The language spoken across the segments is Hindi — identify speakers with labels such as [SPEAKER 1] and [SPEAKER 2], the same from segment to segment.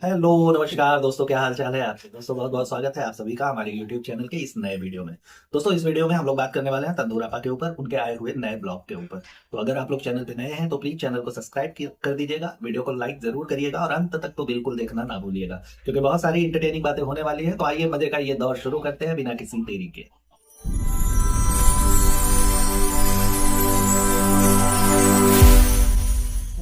[SPEAKER 1] हेलो नमस्कार दोस्तों, क्या हाल चाल है आपके। दोस्तों बहुत बहुत स्वागत है आप सभी का हमारे यूट्यूब चैनल के इस नए वीडियो में। दोस्तों इस वीडियो में हम लोग बात करने वाले हैं तंदूर आपा के ऊपर, उनके आए हुए नए ब्लॉग के ऊपर। तो अगर आप लोग चैनल पे नए हैं तो प्लीज चैनल को सब्सक्राइब कर दीजिएगा, वीडियो को लाइक जरूर करिएगा और अंत तक तो बिल्कुल देखना ना भूलिएगा, क्योंकि बहुत सारी इंटरटेनिंग बातें होने वाली है। तो आइए मजे का ये दौर शुरू करते हैं बिना किसी देरी के।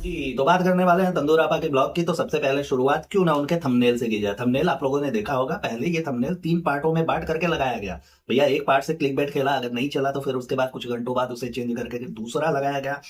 [SPEAKER 1] जी, तो बात करने वाले हैं तंदूर आपा के ब्लॉग की। तो सबसे पहले शुरुआत क्यों ना उनके थंबनेल से की जाए। थंबनेल आप लोगों ने देखा होगा, पहले ये थंबनेल 3 पार्टों में बांट करके लगाया गया। भैया एक पार्ट से क्लिकबेट खेला, अगर नहीं चला तो फिर उसके बाद कुछ घंटों बाद उसे चेंज करके दूसरा लगाया गया,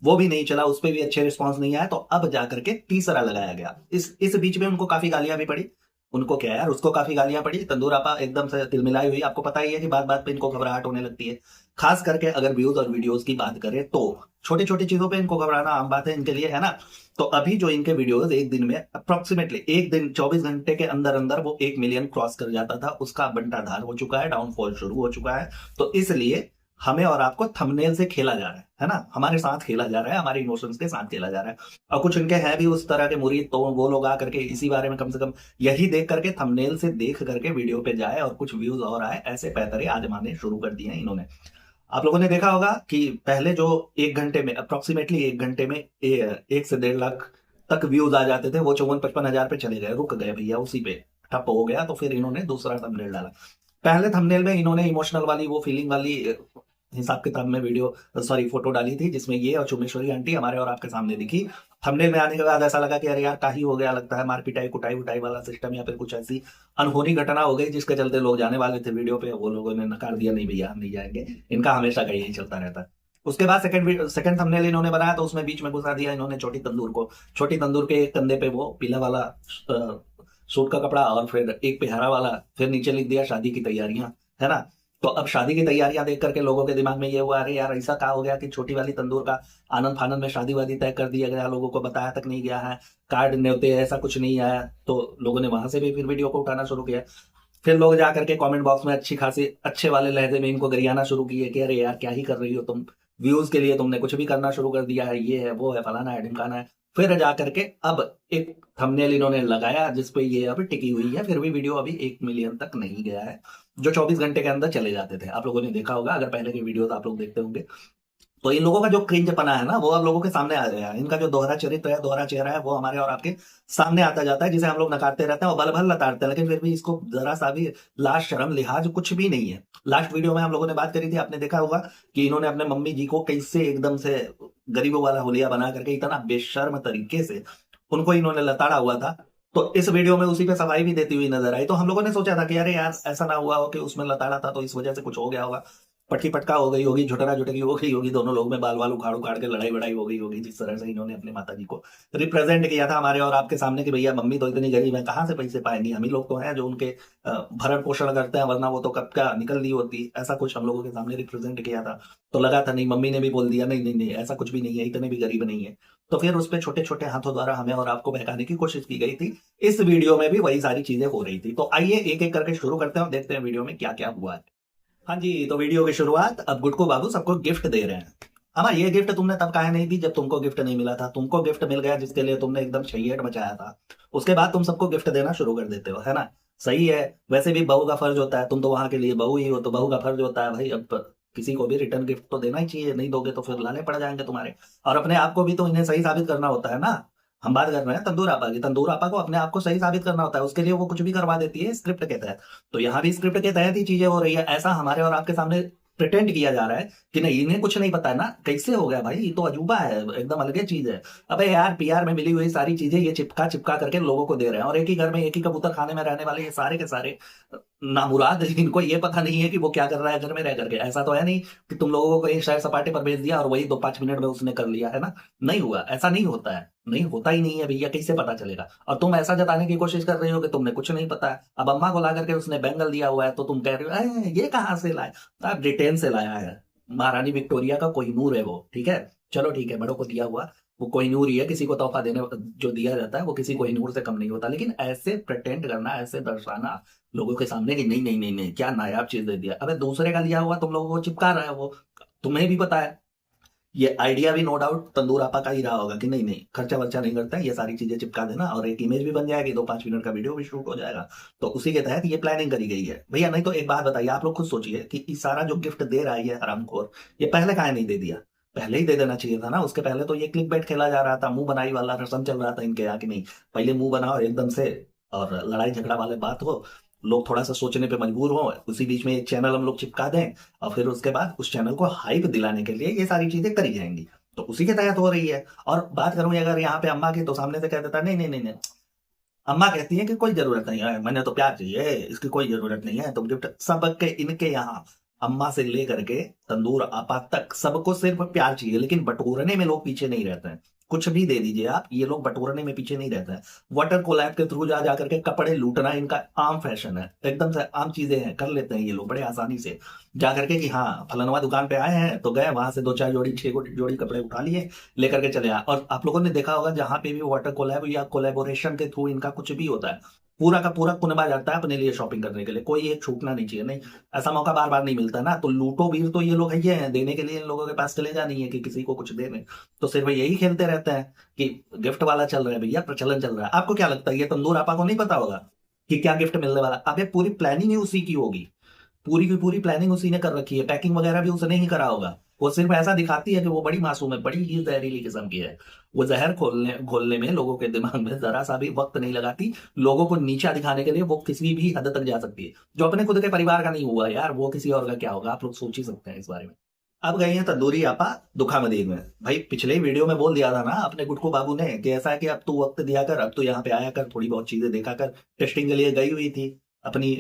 [SPEAKER 1] वो भी नहीं चला, उस पर भी अच्छे रिस्पॉन्स नहीं आया, तो अब जाकर के तीसरा लगाया गया। इस बीच में उनको काफी गालियां भी पड़ी। उनको क्या यार, उसको काफी गालियां पड़ी। तंदूर आपा एकदम से तिलमिलाई हुई। आपको पता ही है कि बात बात पे इनको घबराहट होने लगती है। खास करके अगर व्यूज और वीडियोस की बात करें तो छोटी छोटी चीजों पे इनको घबराना आम बात है इनके लिए, है ना। तो अभी जो इनके वीडियोस एक दिन में अप्रोक्सीमेटली एक दिन 24 घंटे के अंदर अंदर वो 1 मिलियन क्रॉस कर जाता था, उसका बंटाधार हो चुका है, डाउनफॉल शुरू हो चुका है। तो इसलिए हमें और आपको थंबनेल से खेला जा रहा है ना, हमारे साथ खेला जा रहा है, हमारे इमोशंस के साथ खेला जा रहा है। और कुछ इनके हैं भी उस तरह के मुरीद, तो वो लोग आकर के इसी बारे में कम से कम यही देख करके, थंबनेल से देख करके वीडियो पे जाए और कुछ व्यूज और आए, ऐसे पैतरे आजमाने शुरू कर दिए हैं इन्होंने। आप लोगों ने देखा होगा कि पहले जो 1 घंटे में अप्रोक्सीमेटली 1 घंटे में 1 से 1.5 लाख तक व्यूज आ जाते थे, वो 54-55 हजार पे चले गए, रुक गए भैया, उसी पे ठप हो गया। तो फिर इन्होंने दूसरा थंबनेल डाला। पहले थंबनेल में इन्होंने इमोशनल वाली, वो फीलिंग वाली हिसाब किताब में वीडियो, सॉरी फोटो डाली थी, जिसमें ये और चुमेश्वरी आंटी हमारे और आपके सामने दिखी। थंबनेल में आने के बाद ऐसा लगा कि अरे यार का ही हो गया, लगता है मार पिटाई कुटाई उटाई वाला सिस्टम, या फिर कुछ ऐसी अनहोनी घटना हो गई जिसके चलते लोग जाने वाले थे वीडियो पे, वो लोगों ने नकार दिया, नहीं भैया हम नहीं जाएंगे। इनका हमेशा का यही चलता रहता है। उसके बाद सेकंड थंबनेल इन्होंने बनाया, तो उसमें बीच में घुसा दिया इन्होंने छोटी तंदूर को। छोटी तंदूर के एक कंधे पे वो पीला वाला सूट का कपड़ा, और फिर एक पे हरा वाला, फिर नीचे लिख दिया शादी की तैयारियां, है ना। तो अब शादी की तैयारियां देख करके लोगों के दिमाग में ये हुआ, अरे यार ऐसा क्या हो गया कि छोटी वाली तंदूर का आनंद फानंद में शादी वादी तय कर दिया गया, लोगों को बताया तक नहीं गया है, कार्ड न्योते ऐसा कुछ नहीं आया। तो लोगों ने वहां से भी फिर वीडियो को उठाना शुरू किया। फिर लोग जा करके कमेंट बॉक्स में अच्छी खासी अच्छे वाले लहजे में इनको गरियाना शुरू किए कि अरे यार क्या ही कर रही हो तुम, व्यूज के लिए तुमने कुछ भी करना शुरू कर दिया है, ये है वो है फलाना है ढिमकाना है। फिर जा करके अब एक थंबनेल इन्होंने लगाया जिसपे ये अब टिकी हुई है, फिर भी वीडियो अभी 1 मिलियन तक नहीं गया है, जो 24 घंटे के अंदर चले जाते थे। आप लोगों ने देखा होगा, अगर पहले की वीडियो आप लोग देखते होंगे। तो इन लोगों का जो क्रिंज पना है ना, वो अब लोगों के सामने आ गया है। इनका जो दोहरा चरित्र है, दोहरा चेहरा है, वो हमारे और आपके सामने आता जाता है, जिसे हम लोग नकारते रहते हैं और बल भल लताड़ते हैं, लेकिन फिर भी इसको जरा सा भी लाज शर्म लिहाज कुछ भी नहीं है। लास्ट वीडियो में हम लोगों ने बात करी थी, आपने देखा होगा कि इन्होंने अपने मम्मी जी को कैसे एकदम से गरीबों वाला हुलिया बना करके इतना बेशर्म तरीके से उनको इन्होंने लताड़ा हुआ था। तो इस वीडियो में उसी पे सफाई भी देती हुई नजर आई। तो हम लोगों ने सोचा था कि अरे यार ऐसा ना हुआ हो कि उसमें लताड़ा था तो इस वजह से कुछ हो गया होगा, पटकी पटका हो गई होगी, झुटरा झुटकी हो गई होगी, दोनों लोग में बाल वाल उखाड़ उखाड़ के लड़ाई वड़ाई हो गई होगी, जिस तरह से इन्होंने अपने माता जी को रिप्रेजेंट किया था हमारे और आपके सामने कि भैया मम्मी तो इतनी गरीब है, कहाँ से पैसे पाएंगी, हम ही लोग तो हैं जो उनके भरण पोषण करते हैं, वरना वो तो कब का निकल ली होती। ऐसा कुछ हम लोगों के सामने रिप्रेजेंट किया था। तो लगा था नहीं, मम्मी ने भी बोल दिया नहीं नहीं नहीं ऐसा कुछ भी नहीं है, इतने भी गरीब नहीं है। तो फिर उस पर छोटे छोटे हाथों द्वारा हमें और आपको बहकाने की कोशिश की गई थी। इस वीडियो में भी वही सारी चीजें हो रही थी। तो आइए एक एक करके शुरू करते हैं और देखते हैं वीडियो में क्या क्या हुआ है। हाँ जी, तो वीडियो की शुरुआत, अब गुड्डू बाबू सबको गिफ्ट दे रहे हैं। अमा ये गिफ्ट तुमने तब काहे नहीं दी जब तुमको गिफ्ट नहीं मिला था। तुमको गिफ्ट मिल गया जिसके लिए तुमने एकदम छैयट मचाया था, उसके बाद तुम सबको गिफ्ट देना शुरू कर देते हो, है ना। सही है। वैसे भी बहू का फर्ज होता है, तुम तो वहां के लिए बहू ही हो, तो बहू का फर्ज होता है भाई, अब किसी को भी रिटर्न गिफ्ट तो देना ही चाहिए, नहीं दोगे तो फिर लाने पड़ जाएंगे तुम्हारे। और अपने आप को भी तो इन्हें सही साबित करना होता है ना। हम बात कर रहे हैं तंदूर आपा की, तंदूर आपा को अपने आप को सही साबित करना होता है, उसके लिए वो कुछ भी करवा देती है स्क्रिप्ट के तहत। तो यहाँ भी स्क्रिप्ट के तहत ही चीजें हो रही है, ऐसा हमारे और आपके सामने प्रिटेंड किया जा रहा है कि नहीं इन्हें कुछ नहीं पता है ना। कैसे हो गया भाई, ये तो अजूबा है, एकदम अलग चीज है। अबे यार पीआर में मिली हुई सारी चीजें ये चिपका चिपका करके लोगों को दे रहे हैं, और एक ही घर में एक ही कबूतर खाने में रहने वाले ये सारे के सारे नामुराद, इनको ये पता नहीं है कि वो क्या कर रहा है घर में रह करके। ऐसा तो है नहीं कि तुम लोगों को एक शहर सपाटे पर भेज दिया और वही 2-5 मिनट में उसने कर लिया, है ना। नहीं हुआ, ऐसा नहीं होता है, नहीं होता ही नहीं है भैया, कैसे पता चलेगा। और तुम ऐसा जताने की कोशिश कर रही हो कि तुमने कुछ नहीं पता है। अब अम्मा को ला करके उसने बैंगल दिया हुआ है तो तुम कह रहे हो ये कहाँ से लाए। आप ब्रिटेन से लाया है, महारानी विक्टोरिया का कोहिनूर है वो, ठीक है। चलो ठीक है, बड़ों को दिया हुआ वो कोहिनूर ही है, किसी को तोहफा देने जो दिया जाता है वो किसी कोहिनूर से कम नहीं होता। लेकिन ऐसे प्रेटेंड करना, ऐसे दर्शाना लोगों के सामने कि नहीं नहीं नहीं नहीं क्या नायाब चीज दे दिया, अबे दूसरे का लिया हुआ तुम लोगों को चिपका रहा है वो, तुम्हें भी पता है। ये आइडिया भी नो डाउट तंदूर आपा का ही रहा होगा कि नहीं नहीं खर्चा वर्चा नहीं करता है, ये सारी चीजें चिपका देना और एक इमेज भी बन जाएगी, 2-5 मिनट का वीडियो भी शूट हो जाएगा। तो उसी के तहत ये प्लानिंग करी गई है भैया। नहीं तो एक बात बताइए, आप लोग खुद सोचिए कि ये सारा जो गिफ्ट दे रहा है ये हरामखोर, ये पहले काहे नहीं दे दिया? पहले ही दे देना चाहिए था ना। उसके पहले तो ये क्लिक बैट खेला जा रहा था, मुंह बनाई वाला रसम चल रहा था इनके यहाँ कि नहीं पहले मुंह बनाओ एकदम से और लड़ाई झगड़ा वाले बात हो, लोग थोड़ा सा सोचने पे मजबूर हो, उसी बीच में एक चैनल हम लोग चिपका दें और फिर उसके बाद उस चैनल को हाइप दिलाने के लिए ये सारी चीजें करी जाएंगी। तो उसी के तहत हो रही है। और बात करूं अगर यहाँ पे अम्मा की, तो सामने से कह देता नहीं नहीं नहीं नहीं, अम्मा कहती है कि कोई जरूरत नहीं है, मैंने तो प्यार चाहिए, इसकी कोई जरूरत नहीं है, तुम गिफ्ट सबके इनके यहाँ अम्मा से लेकर के तंदूर आपा तक सबको सिर्फ प्यार चाहिए, लेकिन बटोरने में लोग पीछे नहीं रहते हैं। कुछ भी दे दीजिए आप, ये लोग बटोरने में पीछे नहीं रहते हैं। वाटर कोलैब के थ्रू जा जाकर के कपड़े लूटना इनका आम फैशन है, एकदम से आम चीजें हैं, कर लेते हैं ये लोग बड़े आसानी से। जा करके कि हाँ फलनवा दुकान पे आए हैं तो गए वहां से 2-4 जोड़ी 6 जोड़ी कपड़े उठा लिए, लेकर के चले आए। और आप लोगों ने देखा होगा जहां पे भी वाटर कोलैब या कोलैबोरेशन के थ्रू इनका कुछ भी होता है, पूरा का पूरा कुनबा जाता है अपने लिए शॉपिंग करने के लिए, कोई एक छूटना नहीं चाहिए। नहीं, ऐसा मौका बार बार नहीं मिलता ना, तो लूटो वीर तो ये लोग ये हैं, देने के लिए इन लोगों के पास कलेजा नहीं है कि किसी को कुछ देने। तो सिर्फ यही खेलते रहते हैं कि गिफ्ट वाला चल रहा है भैया, प्रचलन चल रहा है। आपको क्या लगता है ये तंदूर आपा को नहीं पता होगा कि क्या गिफ्ट मिलने वाला? अब ये पूरी प्लानिंग ही उसी की होगी, पूरी की पूरी प्लानिंग उसी ने कर रखी है, पैकिंग वगैरह भी उसने ही करा होगा। वो सिर्फ ऐसा दिखाती है कि वो बड़ी मासूम है, बड़ी ही जहरीली किस्म की है। वो जहर खोलने घोलने में लोगों के दिमाग में जरा सा भी वक्त नहीं लगाती। लोगों को नीचा दिखाने के लिए वो किसी भी हद तक जा सकती है। जो अपने खुद के परिवार का नहीं हुआ यार, वो किसी और का क्या होगा, आप लोग सोच ही सकते हैं इस बारे में। अब गई है तंदूरी आपा दुखा मदीद में। भाई पिछले ही वीडियो में बोल दिया था ना अपने गुटकू बाबू ने कि ऐसा है कि अब तू वक्त दिया कर, अब तू यहाँ पे आया कर, थोड़ी बहुत चीजें देखा कर। टेस्टिंग के लिए गई हुई थी अपनी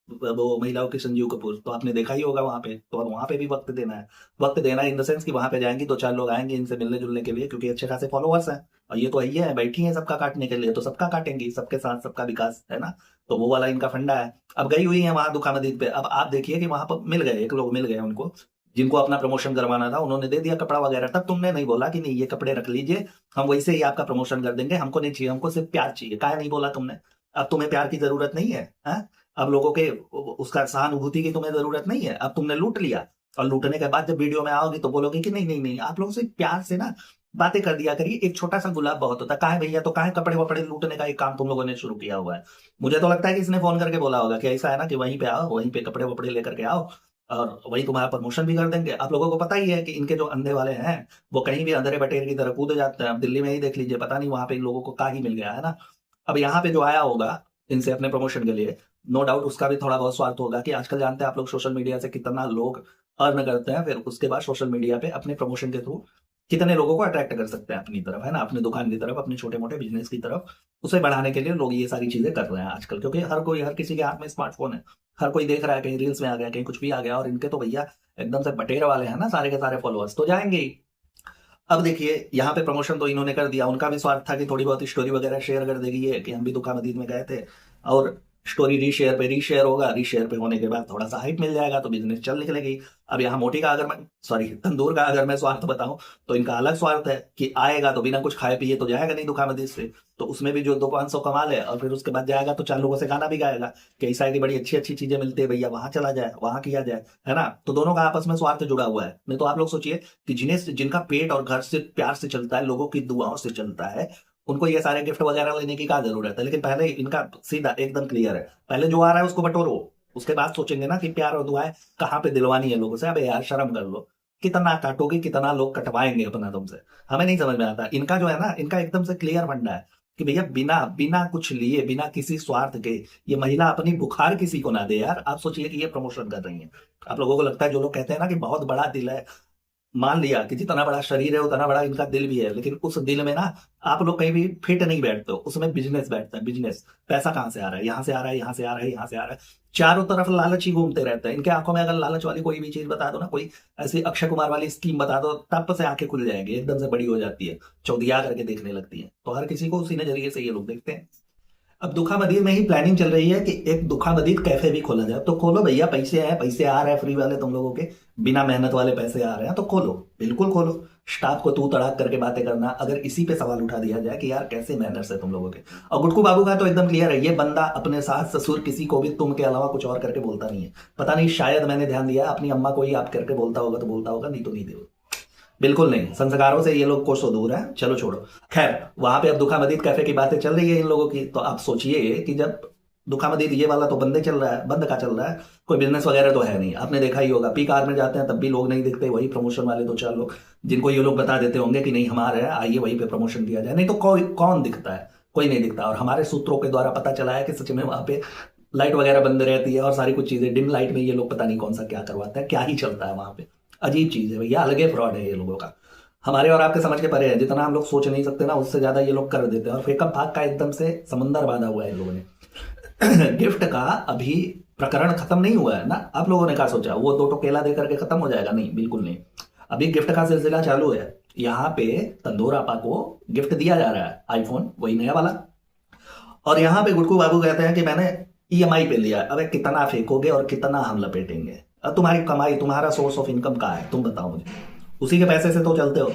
[SPEAKER 1] वो महिलाओं की संजीव कपूर, तो आपने देखा ही होगा वहां पे। तो वहां पे भी वक्त देना है, वक्त देना है इन द सेंस कि वहां पे जाएंगी 2-4 लोग आएंगे इनसे मिलने जुलने के लिए, क्योंकि अच्छे खासे फॉलोअर्स हैं और ये तो है ही है, बैठी है सबका काटने के लिए, तो सबका काटेंगी, सबके साथ सबका विकास है ना। तो वो वाला इनका फंडा है। अब गई हुई है वहां दुखा मदीद पे। अब आप देखिए कि वहां पर मिल गए, एक लोग मिल गए उनको जिनको अपना प्रमोशन करवाना था, उन्होंने दे दिया कपड़ा वगैरह। तब तुमने नहीं बोला कि नहीं ये कपड़े रख लीजिए, हम वैसे ही आपका प्रमोशन कर देंगे, हमको नहीं चाहिए, हमको सिर्फ प्यार चाहिए। काहे नहीं बोला तुमने? अब तुम्हें प्यार की जरूरत नहीं है, हाँ? अब लोगों के उसका सहानुभूति की तुम्हें जरूरत नहीं है, अब तुमने लूट लिया। और लूटने के बाद जब वीडियो में आओगी तो बोलोगे कि नहीं नहीं नहीं, आप लोगों से प्यार से ना बातें कर दिया करिए, एक छोटा सा गुलाब बहुत होता है। काहे भैया, तो काहे कपड़े वपड़े लूटने का एक काम तुम लोगों ने शुरू किया हुआ है? मुझे तो लगता है कि इसने फोन करके बोला होगा कि ऐसा है ना कि वहीं पे आओ, वहीं पे कपड़े वपड़े लेकर के आओ और वही तुम्हारा प्रमोशन भी कर देंगे। आप लोगों को पता ही है कि इनके जो अंधे वाले हैं वो कहीं भी अंधेरे बटेर की तरह कूद जाते हैं। अब दिल्ली में ही देख लीजिए, पता नहीं वहां पे इन लोगों को का ही मिल गया है ना। अब यहाँ पे जो आया होगा इनसे अपने प्रमोशन के लिए, नो डाउट उसका भी थोड़ा बहुत स्वार्थ होगा कि आजकल जानते हैं आप लोग सोशल मीडिया से कितना लोग अर्न करते हैं, फिर उसके बाद सोशल मीडिया पे अपने प्रमोशन के थ्रू कितने लोगों को अट्रैक्ट कर सकते हैं अपनी तरफ, है ना, अपनी दुकान की तरफ, अपने छोटे मोटे बिजनेस की तरफ। उसे बढ़ाने के लिए लोग ये सारी चीजें कर रहे हैं आजकल, क्योंकि हर कोई, हर किसी के हाथ में स्मार्टफोन है, हर कोई देख रहा है, कहीं रील्स में आ गया, कहीं कुछ भी आ गया। और इनके तो भैया एकदम से बटेर वाले हैं ना, सारे के सारे फॉलोअर्स तो जाएंगे ही। अब देखिए यहाँ पे प्रमोशन तो इन्होंने कर दिया, उनका भी स्वार्थ था कि थोड़ी बहुत स्टोरी वगैरह शेयर कर देगी ये कि हम भी दुखा मदीद में गए थे, और स्टोरी रीशेयर होगा, रीशेयर पे होने के बाद थोड़ा सा हाइप मिल जाएगा तो बिजनेस चल निकलेगी। अब यहाँ मोटी का अगर मैं, सॉरी तंदूर का अगर मैं स्वार्थ बताऊं तो इनका अलग स्वार्थ है कि आएगा तो बिना कुछ खाए पिए तो जाएगा नहीं दुखा मदीद से, तो उसमें भी जो 200-500 कमा ले और फिर उसके बाद जाएगा तो 4 लोगों से गाना भी गाएगा कि ऐसा है कि बड़ी अच्छी अच्छी चीजें मिलती है भैया, वहां चला जाए, वहां किया जाए, है ना। तो दोनों का आपस में स्वार्थ जुड़ा हुआ है। नहीं तो आप लोग सोचिए कि जिनका पेट और घर से प्यार से चलता है, लोगों की दुआओं से चलता है, उनको ये सारे गिफ्ट वगैरह लेने की क्या जरूरत है? लेकिन पहले इनका सीधा एकदम क्लियर है, पहले जो आ रहा है उसको बटोरो, उसके बाद सोचेंगे ना कि प्यार और दुआएं कहाँ पे दिलवानी है लोगों से। अबे यार शर्म कर लो, कितना काटोगे, कितना लोग कटवाएंगे अपना तुमसे, हमें नहीं समझ में आता। इनका जो है ना, इनका एकदम से क्लियर फंडा है कि भैया बिना बिना कुछ लिए, बिना किसी स्वार्थ के ये महिला अपनी बुखार किसी को ना दे। यार आप सोचिए कि ये प्रमोशन कर रही है। आप लोगों को लगता है, जो लोग कहते हैं ना कि बहुत बड़ा दिल है, मान लिया कि जितना बड़ा शरीर है उतना बड़ा इनका दिल भी है, लेकिन उस दिल में ना आप लोग कहीं भी फिट नहीं बैठते हो, उसमें बिजनेस बैठता है। बिजनेस, पैसा कहाँ से आ रहा है? यहाँ से आ रहा है, यहाँ से आ रहा है, यहाँ से आ रहा है, चारों तरफ लालच ही घूमते रहते हैं इनके आंखों में। अगर लालच वाली कोई भी चीज बता दो ना, कोई ऐसी अक्षय कुमार वाली स्कीम बता दो, तब से आंखें खुल जाएंगी, एकदम से बड़ी हो जाती है, चौधिया करके देखने लगती है। तो हर किसी को उसी नजरिए से ये लोग देखते हैं। अब दुखा मदीद में ही प्लानिंग चल रही है कि एक दुखा मदीद कैफे भी खोला जाए। तो खोलो भैया, पैसे हैं, पैसे आ रहे हैं फ्री वाले तुम लोगों के, बिना मेहनत वाले पैसे आ रहे हैं तो खोलो, बिल्कुल खोलो। स्टाफ को तू तड़ाक करके बातें करना, अगर इसी पे सवाल उठा दिया जाए कि यार कैसे मैनर्स है तुम लोगों के। और गुटकू बाबू का तो एकदम क्लियर है, ये बंदा अपने सास ससुर किसी को भी तुम के अलावा कुछ और करके बोलता नहीं है। पता नहीं, शायद मैंने ध्यान दिया अपनी अम्मा को ही आप करके बोलता होगा तो बोलता होगा, नहीं तो नहीं दे। बिल्कुल नहीं, संस्कारों से ये लोग कोसों दूर है। चलो छोड़ो। खैर, वहां पे अब दुखा मदीद कैफे की बातें चल रही है इन लोगों की, तो आप सोचिए कि जब दुखा मदीद ये वाला तो बंद चल रहा है, बंद का चल रहा है, कोई बिजनेस वगैरह तो है नहीं। आपने देखा ही होगा, पीक आवर में जाते हैं तब भी लोग नहीं दिखते, वही प्रमोशन वाले दो चार लोग जिनको ये लोग बता देते होंगे कि नहीं हमारा है, आइए वहीं पे प्रमोशन किया जाए, नहीं तो कोई कौन दिखता है, कोई नहीं दिखता। और हमारे सूत्रों के द्वारा पता चला है कि सच में वहां पे लाइट वगैरह बंद रहती है और सारी कुछ चीजें डिम लाइट में ये लोग पता नहीं कौन सा क्या करवाते हैं, क्या ही चलता है वहां पे। अजीब चीज है भैया, अलग फ्रॉड है ये लोगों का, हमारे और आपके समझ के परे है। जितना हम लोग सोच नहीं सकते ना, उससे ज्यादा ये लोग कर देते हैं। और फेकअप भाग का एकदम से समंदर बांधा हुआ है इन लोगों ने। गिफ्ट का अभी प्रकरण खत्म नहीं हुआ है ना। आप लोगों ने क्या सोचा वो दो टो केला दे करके खत्म हो जाएगा? नहीं, बिल्कुल नहीं। अभी गिफ्ट का सिलसिला चालू है। यहाँ पे तंदूर आपा को गिफ्ट दिया जा रहा है आईफोन, वही नया वाला। और यहाँ पे गुटकू बाबू कहते हैं कि मैंने ईएमआई पे लिया। अबे कितना फेंकोगे और कितना हम लपेटेंगे? अब तुम्हारी कमाई, तुम्हारा सोर्स ऑफ इनकम कहाँ है, तुम बताओ मुझे। उसी के पैसे से तो चलते हो।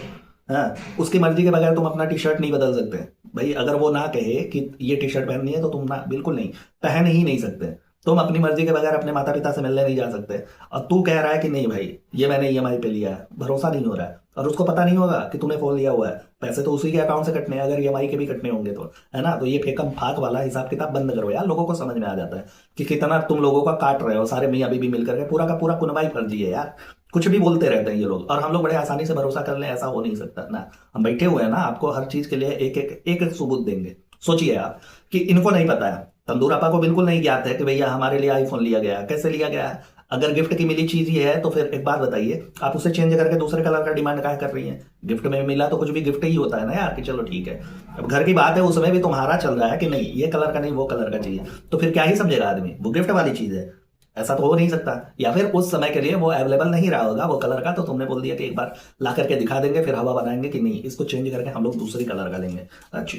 [SPEAKER 1] हाँ, उसकी मर्जी के बगैर तुम अपना टी शर्ट नहीं बदल सकते भाई। अगर वो ना कहे कि ये टी शर्ट पहननी है तो तुम ना, बिल्कुल नहीं, पहन ही नहीं सकते। तुम अपनी मर्जी के बगैर अपने माता पिता से मिलने नहीं जा सकते। और तू कह रहा है कि नहीं भाई ये मैंने ईएमआई पे लिया है, भरोसा नहीं हो रहा है। और उसको पता नहीं होगा कि तूने फोन लिया हुआ है, पैसे तो उसी के अकाउंट से कटने हैं अगर ईएमआई के भी कटने होंगे तो, है ना। तो ये फेकम फाक वाला हिसाब किताब बंद करो यार, लोगों को समझ में आ जाता है कि कितना तुम लोगों का काट रहे हो सारे मियाँ बीबी मिलकर के। पूरा का पूरा कुनबाई फर्जी है यार, कुछ भी बोलते रहते हैं ये लोग, और हम लोग बड़े आसानी से भरोसा कर लें ऐसा हो नहीं सकता ना। हम बैठे हुए हैं ना, आपको हर चीज के लिए एक एक सबूत देंगे। सोचिए आप कि इनको नहीं पता है, तंदूर आपा को बिल्कुल नहीं ज्ञात है कि भैया हमारे लिए आईफोन लिया गया है, कैसे लिया गया है। अगर गिफ्ट की मिली चीज ही है तो फिर एक बात बताइए, आप उसे चेंज करके दूसरे कलर का डिमांड काहे कर रही हैं? गिफ्ट में मिला तो कुछ भी गिफ्ट ही होता है ना यार, कि चलो ठीक है। अब घर की बात है, उसमें भी तुम्हारा चल रहा है कि नहीं ये कलर का नहीं वो कलर का चाहिए, तो फिर क्या ही समझेगा आदमी, वो गिफ्ट वाली चीज है। ऐसा तो हो नहीं सकता। या फिर उस समय के लिए वो अवेलेबल नहीं रहा होगा वो कलर का, तो तुमने बोल दिया कि एक बार ला करके दिखा देंगे, फिर हवा बनाएंगे कि नहीं इसको चेंज करके हम लोग दूसरी कलर का लेंगे। अच्छा,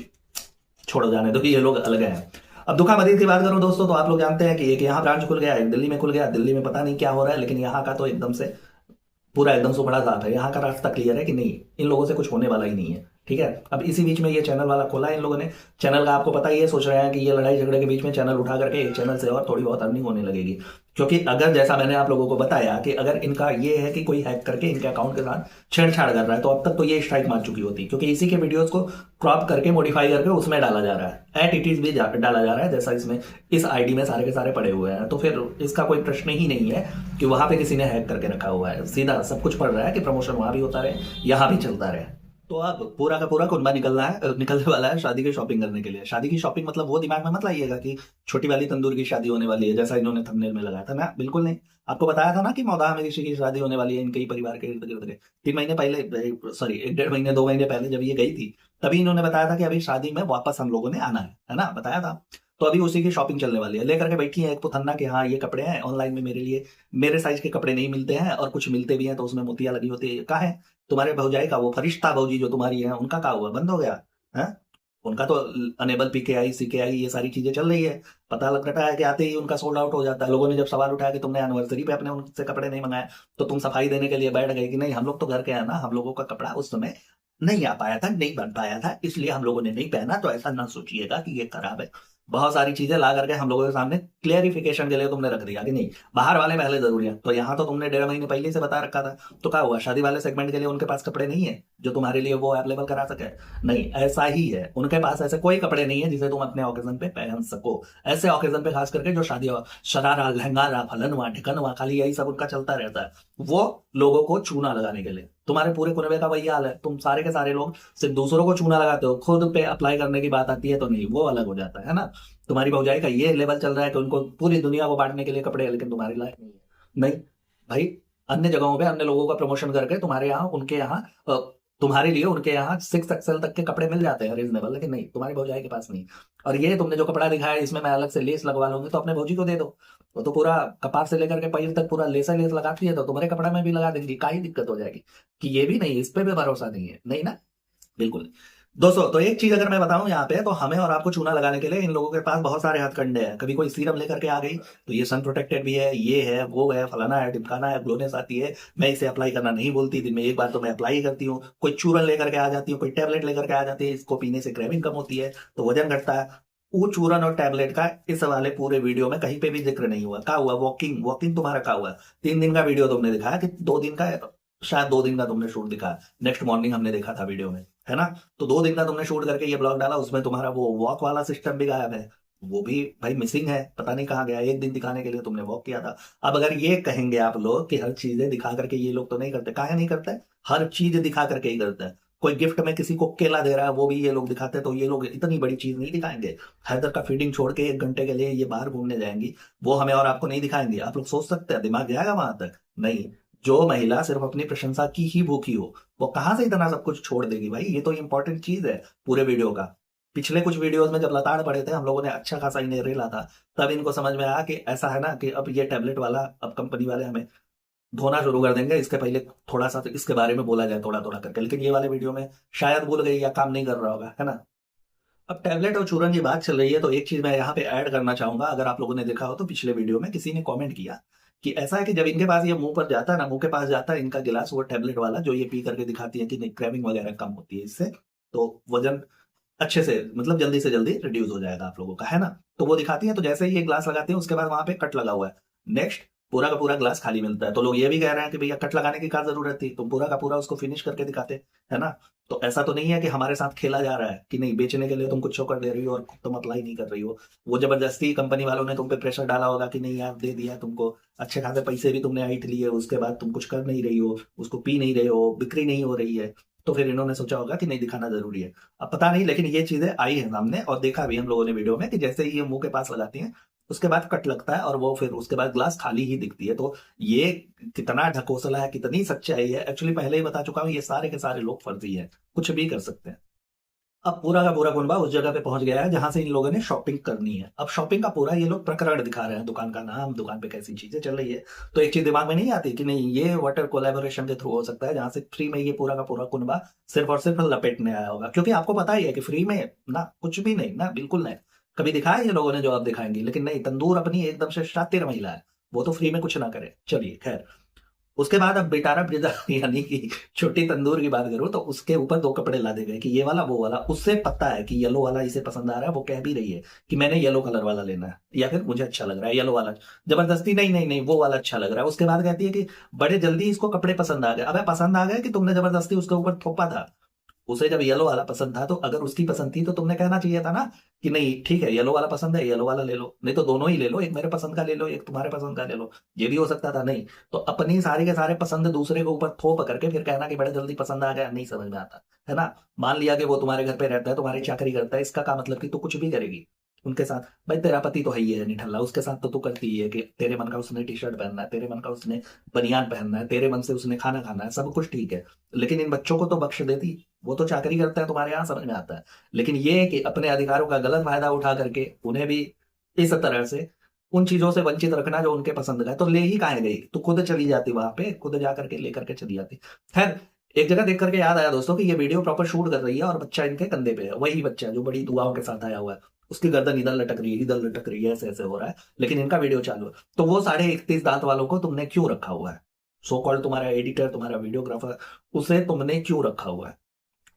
[SPEAKER 1] छोड़ो जाने दो, ये लोग अलग हैं। अब दुखा मदीद की बात करूं दोस्तों, तो आप लोग जानते हैं कि एक यहाँ ब्रांच खुल गया, एक दिल्ली में खुल गया। दिल्ली में पता नहीं क्या हो रहा है, लेकिन यहाँ का तो एकदम से पूरा एकदम से बड़ा साफ है। यहाँ का रास्ता क्लियर है कि नहीं इन लोगों से कुछ होने वाला ही नहीं है, ठीक है। अब इसी बीच में ये चैनल वाला खोला है इन लोगों ने। चैनल का आपको पता ही है, सोच रहे हैं कि ये लड़ाई झगड़े के बीच में चैनल उठा करके एक चैनल से और थोड़ी बहुत अर्निंग होने लगेगी। क्योंकि अगर जैसा मैंने आप लोगों को बताया कि अगर इनका ये है कि कोई हैक करके इनके अकाउंट के साथ छेड़छाड़ कर रहा है, तो अब तक तो ये स्ट्राइक मार चुकी होती, क्योंकि इसी के वीडियोस को क्रॉप करके मॉडिफाई करके उसमें डाला जा रहा है, एट इट इज भी डाला जा रहा है जैसा इसमें इस आईडी में सारे के सारे पड़े हुए हैं। तो फिर इसका कोई प्रश्न ही नहीं है कि वहां पे किसी ने हैक करके रखा हुआ है। सीधा सब कुछ पड़ रहा है कि प्रमोशन वहां भी होता रहे, यहाँ भी चलता रहे। तो अब पूरा का पूरा कुनबा निकलने वाला है शादी की शॉपिंग करने के लिए। शादी की शॉपिंग मतलब वो दिमाग में मत लाइएगा कि छोटी वाली तंदूर की शादी होने वाली है जैसा इन्होंने थंबनेल में लगाया था ना, बिल्कुल नहीं। आपको बताया था ना कि मौदा में किसी की शादी होने वाली है इनके ही परिवार के इर्द गिर्द के। 3 महीने पहले, सॉरी 1 1.5 महीने 2 महीने पहले जब ये गई थी, तभी इन्होंने बताया था कि अभी शादी में वापस हम लोगों ने आना है ना, बताया था। तो अभी उसी की शॉपिंग चलने वाली है। लेकर के बैठी है एक पुथन्ना कि हाँ ये कपड़े हैं ऑनलाइन में मेरे लिए, मेरे साइज के कपड़े नहीं मिलते हैं, और कुछ मिलते भी हैं तो उसमें मोतियां लगी होती है। कहा है तुम्हारे भौजाई का, वो फरिश्ता भौजी जो तुम्हारी है, उनका क्या हुआ, बंद हो गया है? उनका तो अनेबल पीकेआई सीकेआई ये सारी चीजें चल रही है। पता लग रहा है कि आते ही उनका सोल्ड आउट हो जाता है। लोगों ने जब सवाल उठाया कि तुमने एनिवर्सरी पे अपने उनसे कपड़े नहीं मंगाए, तो तुम सफाई देने के लिए बैठ गए कि नहीं हम लोग तो घर के हैं ना, हम लोगों का कपड़ा उस समय नहीं आ पाया था, नहीं बन पाया था, इसलिए हम लोगों ने नहीं पहना। तो ऐसा ना सोचिएगा कि ये खराब है। बहुत सारी चीजें ला करके हम लोगों के सामने क्लियरिफिकेशन के लिए तुमने रख दिया कि नहीं बाहर वाले पहले जरूरी है। तो यहाँ तो तुमने 1.5 महीने पहले से बता रखा था, तो क्या हुआ शादी वाले सेगमेंट के लिए उनके पास कपड़े नहीं है जो तुम्हारे लिए वो अवेलेबल करा सके? नहीं, ऐसा ही है, उनके पास ऐसे कोई कपड़े नहीं है जिसे तुम अपने ऑकेजन पे पहन सको। ऐसे ऑकेजन पे खास करके जो शादी, शरारा लहंगारा फलनवा ढिकनवा खाली यही सब उनका चलता रहता है, वो लोगों को चूना लगाने के लिए। तुम्हारे पूरे कुनबे का वही हाल है, तुम सारे के सारे लोग सिर्फ दूसरों को चूना लगाते हो, खुद पे अप्लाई करने की बात आती है तो नहीं, वो अलग हो जाता है ना। तुम्हारी भौजाई का ये लेवल चल रहा है कि उनको पूरी दुनिया को बांटने के लिए कपड़े हैं, लेकिन तुम्हारी लायक नहीं है। नहीं भाई, अन्य जगहों पे अन्य लोगों का प्रमोशन करके तुम्हारे यहाँ उनके यहाँ तुम्हारे लिए उनके यहाँ 6 XL तक के कपड़े मिल जाते हैं रीजनेबल, लेकिन नहीं तुम्हारी भौजाई के पास नहीं। और ये तुमने जो कपड़ा दिखाया इसमें मैं अलग से लेस लगवा लूंगी, तो अपने भौजी को दे दो। वो तो पूरा कपार से लेकर के पैर तक पूरा लेस लगाती है, तो तुम्हारे कपड़ा में भी लगा देंगी, का ही दिक्कत हो जाएगी कि ये भी नहीं, इस पे भी भरोसा नहीं है, नहीं ना, बिल्कुल नहीं। दोस्तों तो एक चीज अगर मैं बताऊं यहाँ पे, तो हमें और आपको चूना लगाने के लिए इन लोगों के पास बहुत सारे हथकंडे हैं। कभी कोई सीरम लेकर के आ गई तो ये सन प्रोटेक्टेड भी है, ये है वो है फलाना है टिमकाना है, ग्लोनेस आती है, मैं इसे अप्लाई करना नहीं बोलती, दिन में एक बार तो मैं अप्लाई करती हूँ। कोई चूरन लेकर के आ जाती हूँ, कोई टेबलेट लेकर के आ जाती है, इसको पीने से क्रेविंग कम होती है तो वजन घटता है। वो चूरन और टैबलेट का इस वाले पूरे वीडियो में कहीं पे भी जिक्र नहीं हुआ। क्या हुआ? वॉकिंग, वॉकिंग तुम्हारा क्या हुआ? 3 दिन का वीडियो तुमने दिखाया कि 2 दिन का शायद 2 दिन का तुमने शूट दिखाया, नेक्स्ट मॉर्निंग हमने देखा था वीडियो में, है ना। तो 2 दिन का तुमने शूट करके ये ब्लॉग डाला, उसमें तुम्हारा वो वॉक वाला सिस्टम भी गायब है, वो भी भाई मिसिंग है, पता नहीं कहाँ गया। एक दिन दिखाने के लिए तुमने वॉक किया था। अब अगर ये कहेंगे आप लोग कि हर चीजें दिखा करके ये लोग तो नहीं करते, काहे नहीं करते, हर चीज दिखा करके ही करते हैं। कोई गिफ्ट में किसी को केला दे रहा है वो भी ये लोग दिखाते हैं, तो ये लोग इतनी बड़ी चीज नहीं दिखाएंगे। हैदर का फीडिंग छोड़ के 1 घंटे के लिए ये बाहर घूमने जाएंगी, वो हमें और आपको नहीं दिखाएंगे। आप लोग सोच सकते हैं दिमाग जाएगा वहां तक? नहीं। जो महिला सिर्फ अपनी प्रशंसा की ही भूखी हो, वो कहां से इतना सब कुछ छोड़ देगी भाई? ये तो इंपॉर्टेंट चीज है पूरे वीडियो का। पिछले कुछ वीडियोस में जब लताड़ पड़े थे, हम लोगों ने अच्छा खासा इन्हें रेला था, तब इनको समझ में आया कि ऐसा है ना कि अब ये टैबलेट वाला, अब कंपनी वाले हमें धोना शुरू कर देंगे, इसके पहले थोड़ा सा तो इसके बारे में बोला जाए थोड़ा थोड़ा करके। लेकिन ये वाले वीडियो में शायद भूल गई या काम नहीं कर रहा होगा, है ना। अब टैबलेट और चूरन की बात चल रही है, तो एक चीज मैं यहाँ पे ऐड करना चाहूंगा। अगर आप लोगों ने देखा हो तो पिछले वीडियो में किसी ने कमेंट किया कि ऐसा है कि जब इनके पास ये मुंह पर जाता है ना, मुंह के पास जाता है इनका गिलास, वो टैबलेट वाला जो ये पी करके दिखाती है कि नहीं क्रेविंग वगैरह कम होती है इससे, तो वजन अच्छे से मतलब जल्दी से जल्दी रिड्यूस हो जाएगा आप लोगों का, है ना। तो वो दिखाती है, तो जैसे ही ये ग्लास लगाती है उसके बाद वहां पे कट लगा हुआ है, नेक्स्ट पूरा का पूरा ग्लास खाली मिलता है। तो लोग ये भी कह रहे हैं कि भैया कट लगाने की क्या जरूरत थी, तुम पूरा का पूरा उसको फिनिश करके दिखाते, है ना। तो ऐसा तो नहीं है कि हमारे साथ खेला जा रहा है कि नहीं बेचने के लिए तुम कुछ कर दे रही हो और तुम अप्लाई नहीं कर रही हो। वो जबरदस्ती कंपनी वालों ने तुम पे प्रेशर डाला होगा कि नहीं यार दे दिया तुमको, अच्छे खासे पैसे भी तुमने ऐंठ लिए, उसके बाद तुम कुछ कर नहीं रही हो, उसको पी नहीं रहे हो, बिक्री नहीं हो रही है। तो फिर इन्होंने सोचा होगा कि नहीं दिखाना जरूरी है। अब पता नहीं, लेकिन ये चीजें आई है सामने और देखा भी हम लोगों ने वीडियो में कि जैसे ही ये मुंह के पास लगाती हैं उसके बाद कट लगता है और वो फिर उसके बाद ग्लास खाली ही दिखती है। तो ये कितना ढकोसला है, कितनी सच्चाई है, एक्चुअली पहले ही बता चुका हूं, ये सारे के सारे लोग फर्जी हैं, कुछ भी कर सकते हैं। अब पूरा का पूरा कुनबा उस जगह पे पहुंच गया है जहां से इन लोगों ने शॉपिंग करनी है। अब शॉपिंग का पूरा ये लोग प्रकरण दिखा रहे हैं, दुकान का नाम, दुकान पे कैसी चीजें चल रही है। तो एक चीज दिमाग में नहीं आती कि नहीं ये वाटर कोलैबोरेशन के थ्रू हो सकता है, जहां से फ्री में ये पूरा का पूरा कुनबा सिर्फ और सिर्फ लपेटने आया होगा। क्योंकि आपको पता ही है कि फ्री में ना कुछ भी नहीं, ना बिल्कुल नहीं। कभी दिखाया ये लोगों ने जो आप दिखाएंगे, लेकिन नहीं, तंदूर अपनी एकदम से शातिर महिला है, वो तो फ्री में कुछ ना करे। चलिए खैर, उसके बाद अब बेटारा ब्रिजा यानी कि छोटी तंदूर की बात करूं तो उसके ऊपर 2 कपड़े ला दे गए कि ये वाला वो वाला। उससे पता है कि येलो वाला इसे पसंद आ रहा है, वो कह भी रही है कि मैंने येलो कलर वाला लेना है, या फिर मुझे अच्छा लग रहा है येलो वाला। जबरदस्ती नहीं नहीं नहीं वो वाला अच्छा लग रहा है। उसके बाद कहती है कि बड़े जल्दी इसको कपड़े पसंद आ गए। अबे पसंद आ गए कि तुमने जबरदस्ती उसके ऊपर थोपा था? उसे जब येलो वाला पसंद था, तो अगर उसकी पसंद थी तो तुमने कहना चाहिए था ना कि नहीं ठीक है येलो वाला पसंद है, येलो वाला ले लो, नहीं तो दोनों ही ले लो, एक मेरे पसंद का ले लो, एक तुम्हारे पसंद का ले लो। ये भी हो सकता था। नहीं, तो अपनी सारे के सारे पसंद दूसरे के ऊपर थोप करके फिर कहना कि बड़े जल्दी पसंद आ गया, नहीं समझ में आता, है ना। मान लिया कि वो तुम्हारे घर पे रहता है, तुम्हारी चाकरी करता है, इसका क्या मतलब कि तू कुछ भी करेगी उनके साथ? भाई तेरा पति तो है ही है निठल्ला, उसके साथ तो तू करती ही है कि तेरे मन का उसने टी शर्ट पहनना है, तेरे मन का उसने बनियान पहनना है, तेरे मन से उसने खाना खाना है, सब कुछ ठीक है। लेकिन इन बच्चों को तो बख्श देती, वो तो चाकरी करता है तुम्हारे यहाँ, समझ में आता है। लेकिन ये कि अपने अधिकारों का गलत फायदा उठा करके उन्हें भी इस तरह से उन चीजों से वंचित रखना जो उनके पसंद का है, तो ले ही काहे गई? तो खुद चली जाती वहां पे, खुद जा करके लेकर के चली जाती। खैर, एक जगह देख करके याद आया दोस्तों कि ये वीडियो प्रॉपर शूट कर रही है और बच्चा इनके कंधे पे है, वही बच्चा जो बड़ी दुआओं के साथ आया हुआ है। उसकी गर्दन इधर लटक रही है, इधर लटक रही है, ऐसे ऐसे हो रहा है, लेकिन इनका वीडियो चालू है। तो वो 31.5 दांत वालों को तुमने क्यों रखा हुआ है? सो कॉल्ड तुम्हारा एडिटर, तुम्हारा वीडियोग्राफर, उसे तुमने क्यों रखा हुआ है?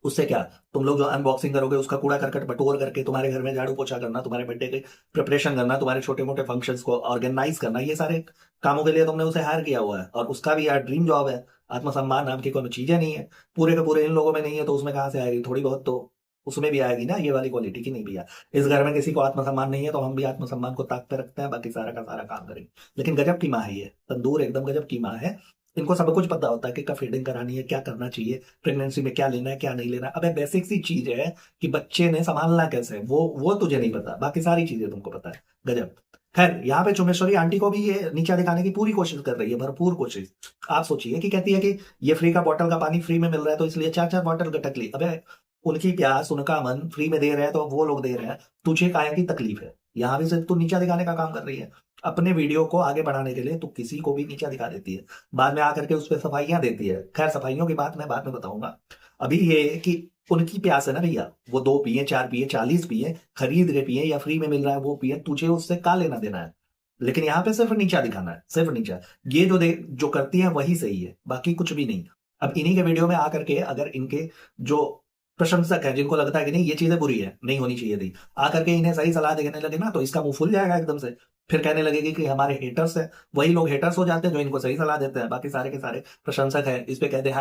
[SPEAKER 1] उससे क्या? तुम लोग जो अनबॉक्सिंग करोगे उसका कूड़ा करकट बटोर करके तुम्हारे घर में झाड़ू पोछा करना, तुम्हारे बर्थडे के प्रिपरेशन करना, तुम्हारे छोटे मोटे फंक्शंस को ऑर्गेनाइज करना, ये सारे कामों के लिए तुमने उसे हायर किया हुआ है। और उसका भी यार ड्रीम जॉब है, आत्मसम्मान नाम की कोई चीजें नहीं है, पूरे के पूरे इन लोगों में नहीं है, तो उसमें कहां से आएगी? थोड़ी बहुत तो उसमें भी आएगी ना, ये वाली क्वालिटी की नहीं भैया। इस घर में किसी को आत्मसम्मान नहीं है, तो हम भी आत्मसम्मान को ताक पे रखते हैं, बाकी सारा का सारा काम करेंगे। लेकिन गजब की माँ है ये तंदूर, एकदम गजब की माँ है। इनको सब कुछ पता होता है कि कब फीडिंग करानी है, क्या करना चाहिए, प्रेगनेंसी में क्या लेना है क्या नहीं लेना। अबे बेसिक सी चीज है कि बच्चे ने संभालना कैसे, वो तुझे नहीं पता, बाकी सारी चीजें तुमको पता है। गजब। खैर, यहाँ पे चुमेश्वरी आंटी को भी ये नीचा दिखाने की पूरी कोशिश कर रही है, भरपूर कोशिश। आप सोचिए कि कहती है कि ये फ्री का बॉटल का पानी फ्री में मिल रहा है तो इसलिए 4-4 बॉटल गटक ली। अबे उनकी प्यास, उनका मन फ्री में दे रहे हैं तो वो लोग दे रहे हैं, तुझे काहे की तकलीफ है? यहाँ भी सिर्फ तू नीचा दिखाने का काम कर रही है। अपने वीडियो को आगे बढ़ाने के लिए तू किसी को भी नीचा दिखा देती है, बाद में आकर के उस पर सफाइयां देती है। खैर, सफाइयों की बात मैं बाद में बताऊंगा। अभी ये कि उनकी प्यास है ना भैया, वो 2 पिए, 4 पिए, 40 पिए, खरीद के पिए या फ्री में मिल रहा है वो पिए, तुझे उससे का लेना देना है? लेकिन यहाँ पे सिर्फ नीचा दिखाना है, सिर्फ नीचा। ये जो करती है वही सही है, बाकी कुछ भी नहीं। अब इन्हीं के वीडियो में आकर के अगर इनके जो प्रशंसक है, जिनको लगता है कि नहीं ये चीजें बुरी है, नहीं होनी चाहिए थी, आकर के इन्हें सही सलाह देने लगे ना, तो इसका मुंह फुल जाएगा एकदम से। फिर कहने लगेगी कि हमारे हेटर्स हैं। वही लोग हेटर्स हो जाते हैं जो इनको सही सलाह देते हैं, बाकी सारे के सारे प्रशंसक हैं इस पे कहते हैं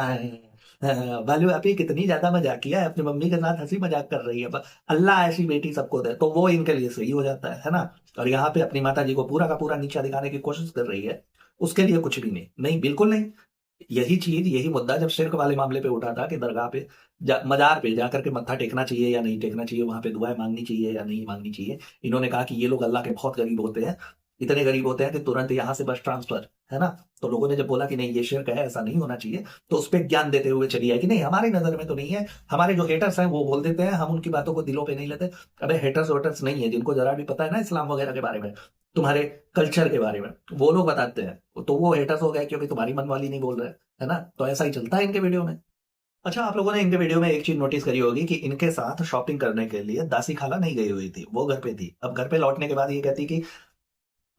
[SPEAKER 1] हाँ वालू आप ये कितनी ज्यादा मजाकिया है, अपनी मम्मी के साथ हंसी मजाक कर रही है, अल्लाह ऐसी बेटी सबको दे, तो वो इनके लिए सही हो जाता है ना। और यहाँ पे अपनी माता जी को पूरा का पूरा नीचा दिखाने की कोशिश कर रही है, उसके लिए कुछ भी नहीं, नहीं बिल्कुल नहीं। यही चीज, यही मुद्दा जब शिर्क वाले मामले पे उठा था कि दरगाह पे मजार पे जाकर के मत्था टेकना चाहिए या नहीं टेकना चाहिए, वहां पे दुआएं मांगनी चाहिए या नहीं मांगनी चाहिए, इन्होंने कहा कि ये लोग अल्लाह के बहुत गरीब होते हैं, इतने गरीब होते हैं कि तुरंत यहाँ से बस ट्रांसफर है ना। तो लोगों ने जब बोला कि नहीं ये शिर्क है, ऐसा नहीं होना चाहिए, तो उस पर ज्ञान देते हुए चली है कि नहीं हमारी नजर में तो नहीं है, हमारे जो हेटर्स हैं वो बोल देते हैं, हम उनकी बातों को दिलों पे नहीं लेते। अबे हेटर्स वेटर्स नहीं है, जिनको जरा भी पता है ना इस्लाम वगैरह के बारे में, तुम्हारे कल्चर के बारे में, वो लोग बताते हैं, तो वो हेटर्स हो गए क्योंकि तुम्हारी मन वाली नहीं बोल रहे है ना। तो ऐसा ही चलता है इनके वीडियो में। अच्छा, आप लोगों ने इनके वीडियो में एक चीज नोटिस करी होगी कि इनके साथ शॉपिंग करने के लिए दासी खाला नहीं गई हुई थी, वो घर पे थी। अब घर पे लौटने के बाद ये कहती कि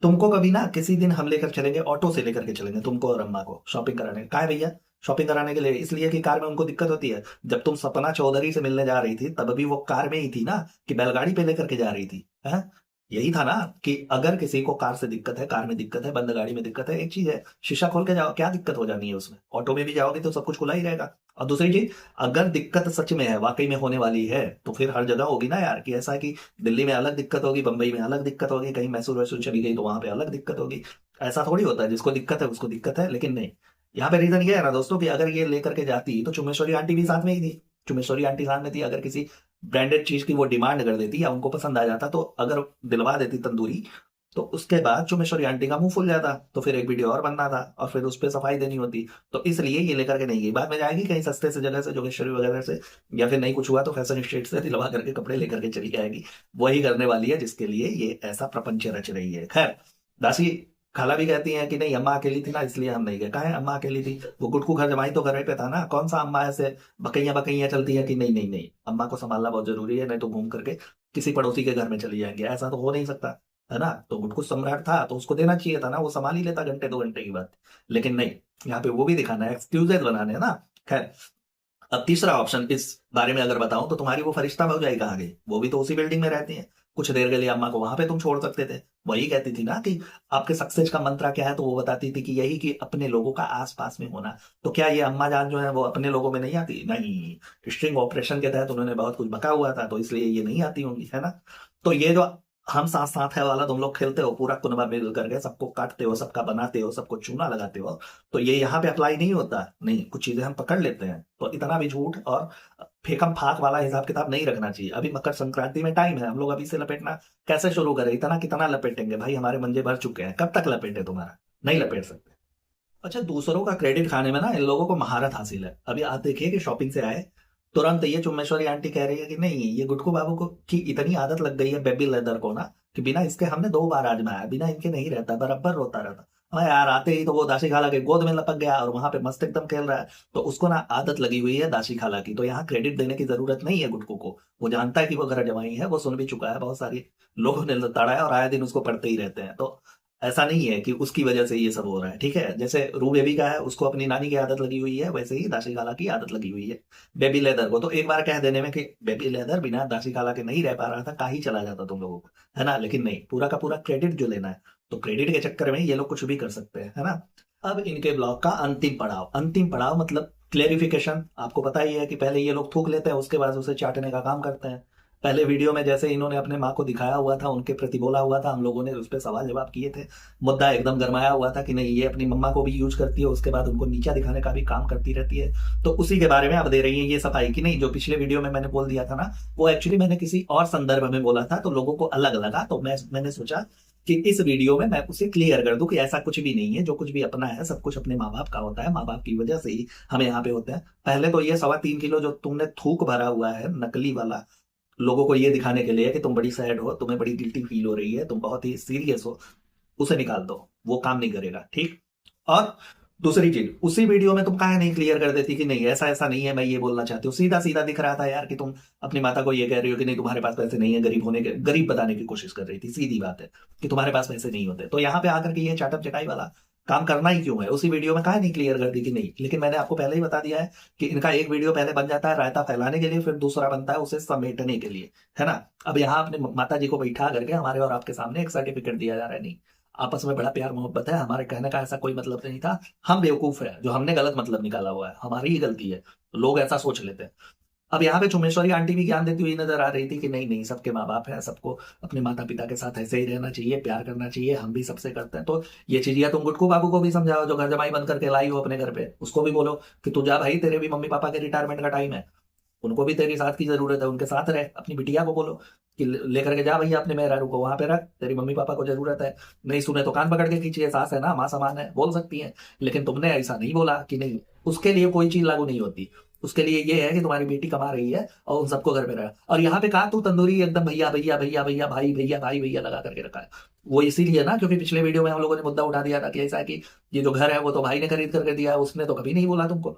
[SPEAKER 1] तुमको कभी ना किसी दिन हम लेकर चलेंगे, ऑटो से लेकर के चलेंगे तुमको और अम्मा को शॉपिंग कराने। कहा है भैया शॉपिंग कराने के लिए? इसलिए कि कार में उनको दिक्कत होती है। जब तुम सपना चौधरी से मिलने जा रही थी तब भी वो कार में ही थी ना, कि बैलगाड़ी पे लेकर के जा रही थी है? यही था ना कि अगर किसी को कार से दिक्कत है, कार में दिक्कत है, बंद गाड़ी में दिक्कत है, एक चीज है शीशा खोल के जाओ, क्या दिक्कत हो जानी है उसमें? ऑटो में भी जाओगे तो सब कुछ खुला ही रहेगा। और दूसरी चीज, अगर दिक्कत सच में है, वाकई में होने वाली है, तो फिर हर जगह होगी ना यार, कि ऐसा है कि दिल्ली में अलग दिक्कत होगी, बंबई में अलग दिक्कत होगी, कहीं मैसूर वैसूर चली गई तो वहां पे अलग दिक्कत होगी। ऐसा थोड़ी होता है, जिसको दिक्कत है उसको दिक्कत है। लेकिन नहीं, यहाँ पे रीजन ये है ना दोस्तों कि अगर ये लेकर के जाती तो चुम्बेश्वरी आंटी भी साथ में ही थी, चुम्बेश्वरी आंटी साथ में थी। अगर किसी ब्रांडेड चीज की वो डिमांड कर देती या उनको पसंद आ जाता, तो अगर दिलवा देती तंदूरी, तो उसके बाद चुम्बेश्वरी आंटी का मुंह फुल जाता, तो फिर एक वीडियो और बनना था और फिर उस पर सफाई देनी होती। तो इसलिए ये लेकर के नहीं गई, बाद में जाएगी कहीं सस्ते से जगह से, जोगेश्वरी वगैरह से, या फिर नहीं कुछ हुआ तो फैशन स्ट्रीट से दिलवा करके कपड़े लेकर के चली जाएगी। वही करने वाली है जिसके लिए ये ऐसा प्रपंच रच रही है। खैर, दासी खाला भी कहती हैं कि नहीं अम्मा अकेली थी ना इसलिए हम नहीं गए। कहा है अम्मा अकेली थी? वो गुटकू घर जमाई तो घर पे था ना, कौन सा अम्मा ऐसे बकैया बकैया चलती है कि नहीं नहीं नहीं अम्मा को संभालना बहुत जरूरी है, नहीं तो घूम करके किसी पड़ोसी के घर में चली जाएंगे, ऐसा तो हो नहीं सकता है ना। तो गुटकू सम्राट था तो उसको देना चाहिए था ना, वो संभाल ही लेता घंटे 2 घंटे की बात। लेकिन नहीं, यहाँ पे वो भी दिखाना है, एक्सक्यूजेज बनाने हैं ना। खैर, अब तीसरा ऑप्शन इस बारे में अगर बताऊं तो तुम्हारी वो फरिश्ता भौजाई कहाँ गई? वो भी तो उसी बिल्डिंग में रहती है, कुछ देर के लिए अम्मा को वहां पे तुम छोड़ सकते थे। वही कहती थी ना कि आपके सक्सेस का मंत्रा क्या है, तो वो बताती थी कि यही कि अपने लोगों का आसपास में होना। तो क्या ये अम्मा जान जो है वो अपने लोगों में नहीं आती? नहीं, स्ट्रिंग ऑपरेशन के तहत उन्होंने बहुत कुछ बका हुआ था, तो इसलिए ये नहीं आती होंगी, है ना। तो ये जो हम साथ साथ है वाला तुम लोग खेलते हो, पूरा कुनबा मिल करके सबको काटते हो, सबका बनाते हो, सबको चूना लगाते हो, तो ये यहाँ पे अप्लाई नहीं होता। नहीं, कुछ चीजें हम पकड़ लेते हैं, तो इतना भी झूठ और फेकम फाक वाला हिसाब किताब नहीं रखना चाहिए। अभी मकर संक्रांति में टाइम है, हम लोग अभी से लपेटना कैसे शुरू करें? इतना कितना लपेटेंगे भाई, हमारे मंजे भर चुके हैं, कब तक लपेटे तुम्हारा? नहीं लपेट सकते। अच्छा, दूसरों का क्रेडिट खाने में ना इन लोगों को महारत हासिल है। अभी आप देखिए कि शॉपिंग से आए, तुरंत ये चुम्बेश्वरी आंटी कह रही है कि नहीं ये गुटकू बाबू को की इतनी आदत लग गई है बेबी लेदर को ना, कि बिना इसके हमने 2 बार आजमाया, बिना इनके नहीं रहता, बराबर रोता रहता। हाँ यार, आते ही तो वो दासी खाला के गोद में लपक गया और वहां पे मस्त एकदम खेल रहा है। तो उसको ना आदत लगी हुई है दासी खाला की, तो यहाँ क्रेडिट देने की जरूरत नहीं है गुटकू को। वो जानता है कि वो घर जमाई है, वो सुन भी चुका है, बहुत सारी लोगों ने लताड़ा है और आए दिन उसको पढ़ते ही रहते हैं। तो ऐसा नहीं है कि उसकी वजह से ये सब हो रहा है, ठीक है। जैसे रू बेबी का है, उसको अपनी नानी की आदत लगी हुई है, वैसे ही दासी खाला की आदत लगी हुई है बेबी लेदर को। तो एक बार कह देने में कि बेबी लेदर बिना दासी खाला के नहीं रह पा रहा था, का ही चला जाता तुम लोगों को, है ना। लेकिन नहीं, पूरा का पूरा क्रेडिट जो लेना है, तो क्रेडिट के चक्कर में ये लोग कुछ भी कर सकते हैं, है ना। अब इनके ब्लॉग का अंतिम पड़ाव मतलब क्लेरिफिकेशन। आपको पता ही है कि पहले ये लोग थूक लेते हैं, उसके बाद उसे चाटने का काम करते हैं। पहले वीडियो में जैसे इन्होंने अपने माँ को दिखाया हुआ था, उनके प्रति बोला हुआ था, हम लोगों ने उस पर सवाल जवाब किए थे, मुद्दा एकदम गरमाया हुआ था कि नहीं ये अपनी मम्मा को भी यूज करती है, उसके बाद उनको नीचा दिखाने का भी काम करती रहती है। तो उसी के बारे में अब दे रही है ये सफाई कि नहीं, जो पिछले वीडियो में मैंने बोल दिया था ना, वो एक्चुअली मैंने किसी और संदर्भ में बोला था, तो लोगों को अलग लगा, तो मैंने सोचा कि इस वीडियो में मैं उसे क्लियर कर दूं कि ऐसा कुछ भी नहीं है, जो कुछ भी अपना है सब कुछ अपने माँ बाप का होता है, माँ बाप की वजह से ही हम यहाँ पे होते हैं। पहले तो ये 3.25 किलो जो तुमने थूक भरा हुआ है नकली वाला, लोगों को ये दिखाने के लिए कि तुम बड़ी सैड हो, तुम्हें बड़ी गिल्टी फील हो रही है, तुम बहुत ही सीरियस हो, उसे निकाल दो, वो काम नहीं करेगा, ठीक। और दूसरी चीज, उसी वीडियो में तुम काहे नहीं क्लियर कर देती कि नहीं ऐसा ऐसा नहीं है, मैं ये बोलना चाहती हूँ। सीधा सीधा दिख रहा था यार कि तुम अपनी माता को ये कह रही हो कि नहीं तुम्हारे पास पैसे नहीं है, गरीब होने के, गरीब बताने की कोशिश कर रही थी, सीधी बात है कि तुम्हारे पास पैसे नहीं होते। तो यहाँ पे आकर के ये चाटम चटाई वाला काम करना ही क्यों है? उसी वीडियो में काहे नहीं क्लियर कर दी कि नहीं? लेकिन मैंने आपको पहले ही बता दिया है कि इनका एक वीडियो पहले बन जाता है रायता फैलाने के लिए, फिर दूसरा बनता है उसे समेटने के लिए, है ना? अब यहाँ अपने माता जी को बैठा करके हमारे और आपके सामने एक सर्टिफिकेट दिया जा रहा है। नहीं, आपस में बड़ा प्यार मोहब्बत है, हमारे कहने का ऐसा कोई मतलब नहीं था। हम बेवकूफ है, जो हमने गलत मतलब निकाला हुआ है, हमारी ही गलती है, लोग ऐसा सोच लेते हैं। अब यहाँ पे चुमेश्वरी आंटी भी ज्ञान देती हुई नजर आ रही थी कि नहीं नहीं, सबके माँ बाप है, सबको अपने माता पिता के साथ ऐसे ही रहना चाहिए, प्यार करना चाहिए, हम भी सबसे करते हैं। तो ये चीज या तुम गुटकू बाबू को भी समझाओ, जो घर जमाई बन करके लाई हो अपने घर पे, उसको भी बोलो कि तू जा भाई, तेरे भी मम्मी पापा के रिटायरमेंट का टाइम है, उनको भी तेरी साथ की जरूरत है, उनके साथ रह। अपनी बिटिया को बोलो कि लेकर के जा भैया अपने मेहरारू को, वहां पे रख, तेरी मम्मी पापा को जरूरत है। नहीं सुने तो कान पकड़ के खींचिए, सास है ना, माँ समान है, बोल सकती है। लेकिन तुमने ऐसा नहीं बोला कि नहीं, उसके लिए कोई चीज लागू नहीं होती। उसके लिए ये है कि तुम्हारी बेटी कमा रही है और उन सबको घर में रहा। और यहाँ पे कहा तू तंदूरी एकदम भैया भैया भैया भैया भाई भैया भाई भैया लगा करके रखा है। वो इसीलिए ना, क्योंकि पिछले वीडियो में हम लोगों ने मुद्दा उठा दिया था कि ऐसा है कि ये जो घर है वो तो भाई ने खरीद करके दिया है, उसने तो कभी नहीं बोला तुमको,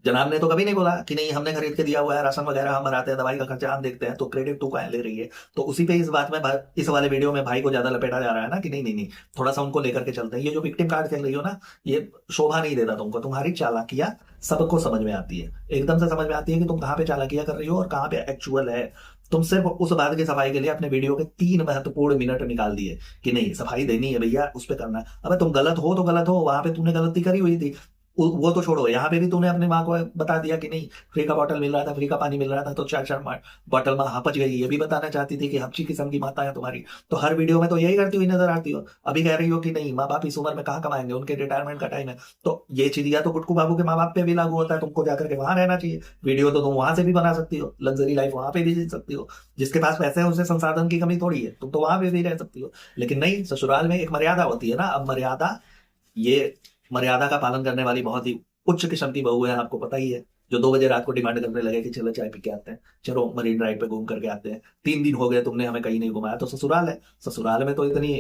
[SPEAKER 1] जनाब ने तो कभी नहीं बोला कि नहीं हमने खरीद के दिया हुआ है, राशन वगैरह हम भराते हैं, दवाई का खर्चा हम देखते हैं, तो क्रेडिट तू कहाँ ले रही है? तो उसी पे इस बात में इस वाले वीडियो में भाई को ज्यादा लपेटा जा रहा है ना कि नहीं नहीं नहीं, थोड़ा सा उनको लेकर के चलते हैं। ये जो विक्टिम कार्ड खेल रही हो ना, ये शोभा नहीं देता तुमको। तुम्हारी चालाकियां सबको समझ में आती है, एकदम से समझ में आती है कि तुम कहाँ पे चालाकियां कर रही हो और कहाँ पे एक्चुअल है। तुम सिर्फ उस बात की सफाई के लिए अपने वीडियो के 3 महत्वपूर्ण मिनट निकाल दिए कि नहीं सफाई देनी है भैया, उस पर करना है। अबे तुम गलत हो तो गलत हो, वहां पे तूने गलती करी हुई थी, वो तो छोड़ो, यहाँ पे भी तूने अपनी माँ को बता दिया कि नहीं फ्री का बॉटल मिल रहा था, फ्री का पानी मिल रहा था, तो चार चार बॉटल माँ हपच गई, ये भी बताना चाहती थी कि हपची किस्म की माता है तुम्हारी। तो हर वीडियो में तो यही करती हुई नजर आती हो। अभी कह रही हो कि नहीं माँ बाप इस उम्र में कहाँ कमाएंगे, उनके रिटायरमेंट का टाइम है। तो ये चीज या तो गुटकू बाबू के माँ बाप पे भी लागू होता है, तुमको जाकर के वहां रहना चाहिए। वीडियो तो तुम वहां से भी बना सकती हो, लग्जरी लाइफ वहां पे भी जी सकती हो। जिसके पास पैसे है उसे संसाधन की कमी थोड़ी है, तुम तो वहां पे भी रह सकती हो। लेकिन नहीं, ससुराल में एक मर्यादा होती है ना। अब मर्यादा, ये मर्यादा का पालन करने वाली बहुत ही उच्च किस्म की बहू है, आपको पता ही है, जो 2 बजे रात को डिमांड करने लगे कि चलो चाय पी के आते हैं, चलो मरीन ड्राइव पे घूम करके आते हैं, 3 दिन हो गए तुमने हमें कहीं नहीं घुमाया। तो ससुराल है, ससुराल में तो इतनी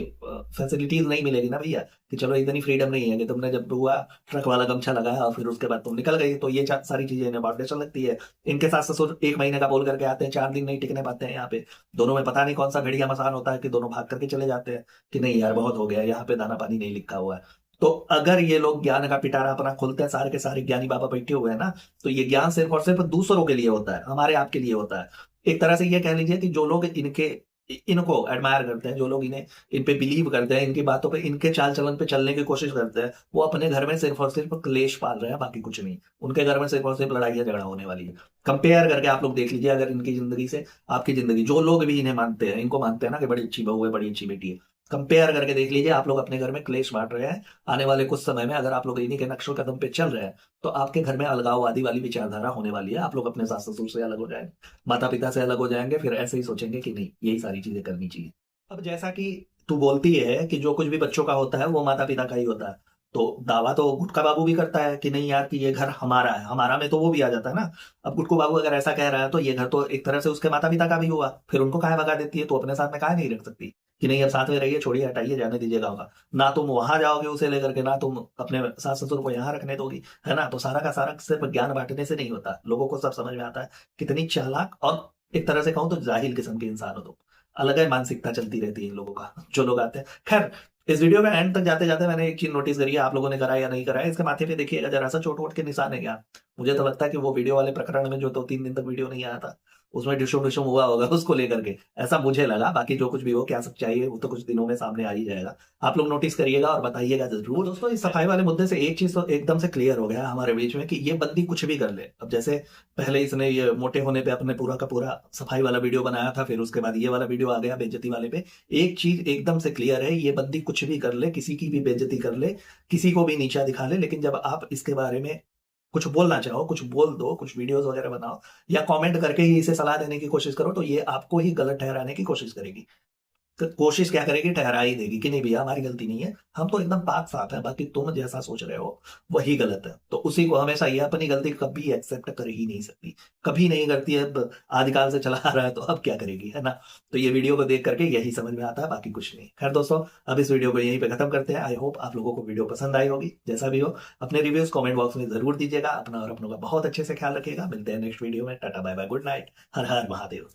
[SPEAKER 1] फैसिलिटीज नहीं मिलेगी ना भैया, कि चलो इतनी फ्रीडम नहीं है कि तुमने जब हुआ ट्रक वाला गमछा लगाया और फिर उसके बाद तुम निकल गई। तो ये सारी चीजें इन्हें बाउंडेशन लगती है। इनके साथ ससुर 1 महीने का बोल करके आते हैं, 4 दिन नहीं टिकने पाते हैं यहाँ पे। दोनों में पता नहीं कौन सा भेड़िया मसान होता है कि दोनों भाग करके चले जाते हैं कि नहीं यार बहुत हो गया, यहाँ पे दाना पानी नहीं लिखा हुआ है। तो अगर ये लोग ज्ञान का पिटारा अपना खोलते हैं, सारे के सारे ज्ञानी बाबा बैठे हुए हैं ना, तो ये ज्ञान सिर्फ और सिर्फ दूसरों के लिए होता है, हमारे आपके लिए होता है। एक तरह से ये कह लीजिए कि जो लोग इनको एडमायर करते हैं, जो लोग इन्हें इन पे बिलीव करते हैं, इनकी बातों पे, इनके चाल चलन पे चलने की कोशिश करते हैं, वो अपने घर में सिर्फ और सिर्फ क्लेश पाल रहे हैं, बाकी कुछ नहीं। उनके घर में सिर्फ और सिर्फ लड़ाई झगड़ा होने वाली है। कंपेयर करके आप लोग देख लीजिए अगर इनकी जिंदगी से आपकी जिंदगी, जो लोग भी इन्हें मानते हैं, इनको मानते हैं ना कि बड़ी अच्छी बहू है, बड़ी अच्छी बेटी है, कंपेयर करके देख लीजिए आप लोग अपने घर में क्लेश बांट रहे हैं। आने वाले कुछ समय में अगर आप लोग इन्हीं के नक्शे कदम पे चल रहे हैं, तो आपके घर में अलगाववादी वाली विचारधारा होने वाली है। आप लोग अपने सास ससुर से अलग हो जाएंगे, माता पिता से अलग हो जाएंगे, फिर ऐसे ही सोचेंगे कि नहीं यही सारी चीजें करनी चाहिए। अब जैसा कि तू बोलती है कि जो कुछ भी बच्चों का होता है वो माता पिता का ही होता है, तो दावा तो गुटका बाबू भी करता है कि नहीं यार कि ये घर हमारा है, हमारा में तो वो भी आ जाता है ना। अब गुटकू बाबू अगर ऐसा कह रहा है तो ये घर तो एक तरह से उसके माता पिता का भी हुआ, फिर उनको काहे भगा देती है? तो अपने साथ में काहे नहीं रख सकती कि नहीं अब साथ में रहिए, छोड़िए, हटाइए, जाने दीजिएगा होगा। ना तुम वहां जाओगे उसे लेकर के, ना तुम अपने सास ससुर को यहाँ रखने दोगी, है ना? तो सारा का सारा सिर्फ ज्ञान बांटने से नहीं होता, लोगों को सब समझ में आता है कितनी चालाक और एक तरह से कहूँ तो जाहिल किस्म के इंसान हो तुम। अलग है मानसिकता चलती रहती है इन लोगों का, जो लोग आते हैं। खैर, इस वीडियो में एंड तक जाते जाते मैंने एक चीज नोटिस करी है, आप लोगों ने करा या नहीं करा है, इसके माथे पे देखिएगा जरा सा चोट वोट के निशान है क्या? मुझे तो लगता है कि वो वीडियो वाले प्रकरण में जो 2-3 दिन तक वीडियो नहीं आया था, उसमें डिशुम डिशुम हुआ होगा उसको लेकर के, ऐसा मुझे लगा। बाकी जो कुछ भी हो, क्या सच्चाई है वो तो कुछ दिनों में सामने आ ही जाएगा। आप लोग नोटिस करिएगा और बताइएगा जरूर। दोस्तों, इस सफाई वाले मुद्दे से एक चीज तो एकदम से क्लियर हो गया हमारे बीच में कि ये बंदी कुछ भी कर ले। अब जैसे पहले इसने ये मोटे होने पे अपने पूरा का पूरा सफाई वाला वीडियो बनाया था, फिर उसके बाद ये वाला वीडियो आ गया बेइज्जती वाले पे। एक चीज एकदम से क्लियर है, ये बंदी कुछ भी कर ले, किसी की भी बेइज्जती कर ले, किसी को भी नीचा दिखा ले, लेकिन जब आप इसके बारे में कुछ बोलना चाहो, कुछ बोल दो, कुछ वीडियोस वगैरह बनाओ या कमेंट करके ही इसे सलाह देने की कोशिश करो, तो ये आपको ही गलत ठहराने की कोशिश करेगी। तो कोशिश क्या करेगी? ठहरा ही देगी कि नहीं भैया हमारी गलती नहीं है, हम तो एकदम पाक साफ है, बाकी तुम जैसा सोच रहे हो वही गलत है। तो उसी को हमेशा ये अपनी गलती कभी एक्सेप्ट कर ही नहीं सकती, कभी नहीं करती है। अब आदिकाल से चला आ रहा है तो अब क्या करेगी, है ना? तो ये वीडियो को देख करके यही समझ में आता है, बाकी कुछ नहीं। खैर दोस्तों, अब इस वीडियो को यहीं पे खत्म करते हैं। आई होप आप लोगों को वीडियो पसंद आई होगी। जैसा भी हो, अपने रिव्यूज कमेंट बॉक्स में जरूर दीजिएगा। अपना और अपनों का बहुत अच्छे से ख्याल रखिएगा। मिलते हैं नेक्स्ट वीडियो में। Tata bye bye, good night, Har Har Mahadev.